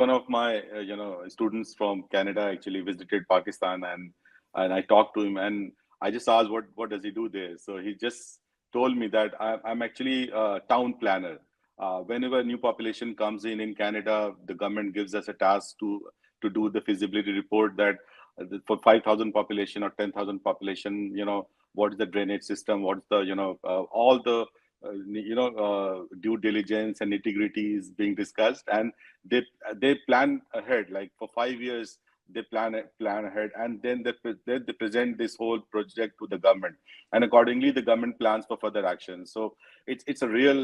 one of my students from Canada actually visited Pakistan, and I talked to him, and I just asked what does he do there. So he just told me that I'm actually a town planner. Whenever new population comes in Canada, the government gives us a task to do the feasibility report that for 5,000 population or 10,000 population, what is the drainage system, what's the all the due diligence and nitty-gritty is being discussed, and they they plan ahead, like for 5 years. They plan ahead, and then they present this whole project to the government, and accordingly the government plans for further action. So it's a real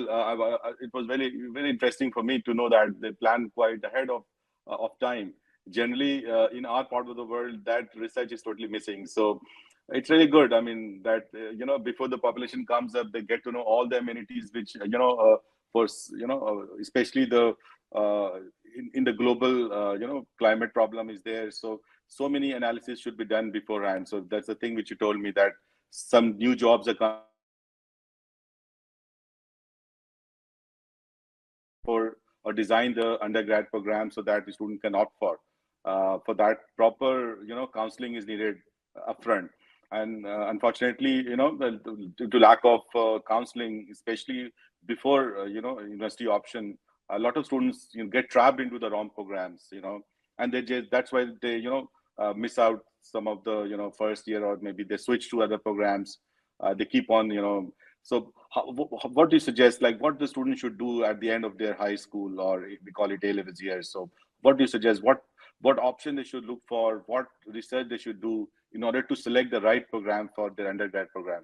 it was very interesting for me to know that they plan quite ahead of time. Generally, in our part of the world, that research is totally missing. So it's really good. I mean, that before the population comes up, they get to know all the amenities which especially the uh, in the global climate problem is there. So many analysis should be done beforehand. So that's the thing which you told me, that some new jobs are coming for, or design the undergrad program so that the student can opt for that. Proper counseling is needed upfront, and unfortunately, due to lack of counseling, especially before university option, a lot of students get trapped into the wrong programs, and they just, that's why they miss out some of the first year, or maybe they switch to other programs. They keep on so what do you suggest, like what the student should do at the end of their high school, or we call it A-levels years? So what do you suggest, what option they should look for, what research they should do in order to select the right program for their undergrad program?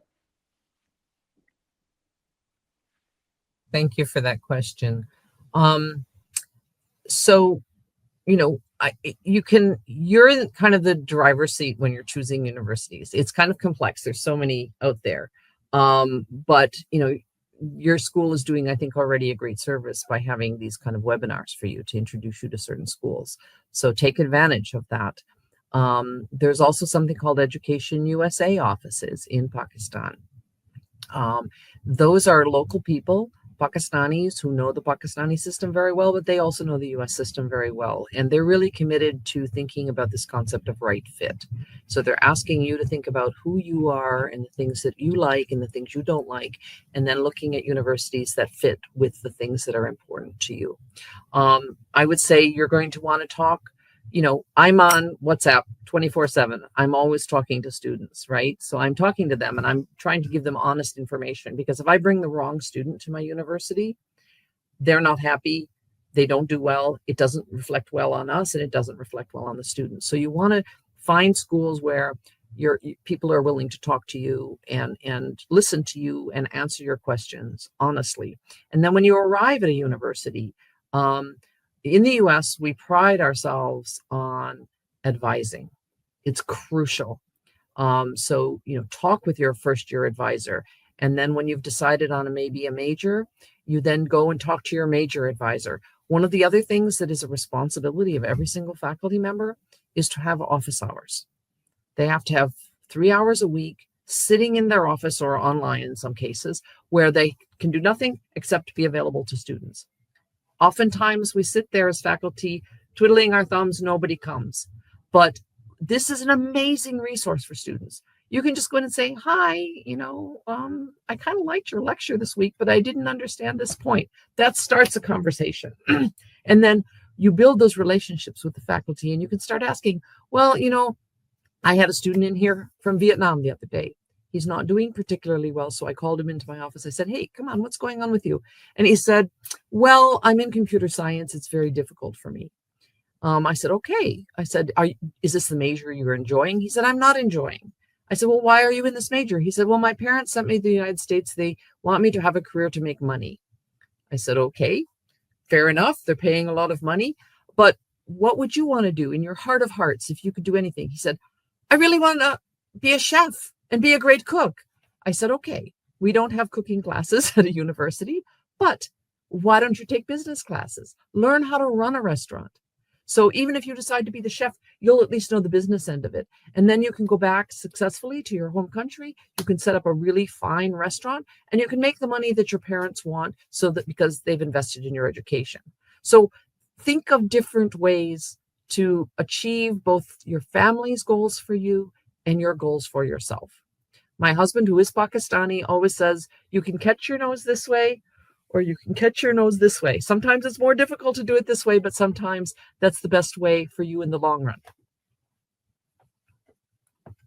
Thank you for that question. So, you're in kind of the driver's seat when you're choosing universities. It's kind of complex. There's so many out there. But, your school is doing, I think, already a great service by having these kind of webinars for you to introduce you to certain schools. So take advantage of that. There's also something called Education USA offices in Pakistan. Those are local people, Pakistanis, who know the Pakistani system very well, but they also know the US system very well. And they're really committed to thinking about this concept of right fit. So they're asking you to think about who you are and the things that you like and the things you don't like, and then looking at universities that fit with the things that are important to you. I would say you're going to want to talk. I'm on WhatsApp 24/7. I'm always talking to students, right? So I'm talking to them and I'm trying to give them honest information, because if I bring the wrong student to my university, they're not happy. They don't do well. It doesn't reflect well on us, and it doesn't reflect well on the students. So you want to find schools where people are willing to talk to you and listen to you and answer your questions honestly. And then when you arrive at a university, in the US, we pride ourselves on advising. It's crucial. So, talk with your first year advisor. And then when you've decided on maybe a major, you then go and talk to your major advisor. One of the other things that is a responsibility of every single faculty member is to have office hours. They have to have 3 hours a week sitting in their office, or online in some cases, where they can do nothing except be available to students. Oftentimes we sit there as faculty twiddling our thumbs, nobody comes. But this is an amazing resource for students. You can just go in and say, hi, I kind of liked your lecture this week, but I didn't understand this point. That starts a conversation. And then you build those relationships with the faculty, and you can start asking, well, I had a student in here from Vietnam the other day. He's not doing particularly well. So I called him into my office. I said, hey, come on, what's going on with you? And he said, well, I'm in computer science. It's very difficult for me. I said, okay. I said, is this the major you're enjoying? He said, I'm not enjoying. I said, well, why are you in this major? He said, well, my parents sent me to the United States. They want me to have a career to make money. I said, okay, fair enough. They're paying a lot of money. But what would you want to do in your heart of hearts if you could do anything? He said, I really want to be a chef and be a great cook. I said, okay, we don't have cooking classes at a university, but why don't you take business classes? Learn how to run a restaurant. So even if you decide to be the chef, you'll at least know the business end of it. And then you can go back successfully to your home country. You can set up a really fine restaurant, and you can make the money that your parents want, so that because they've invested in your education. So think of different ways to achieve both your family's goals for you and your goals for yourself. My husband, who is Pakistani, always says, you can catch your nose this way or you can catch your nose this way. Sometimes it's more difficult to do it this way, but sometimes that's the best way for you in the long run.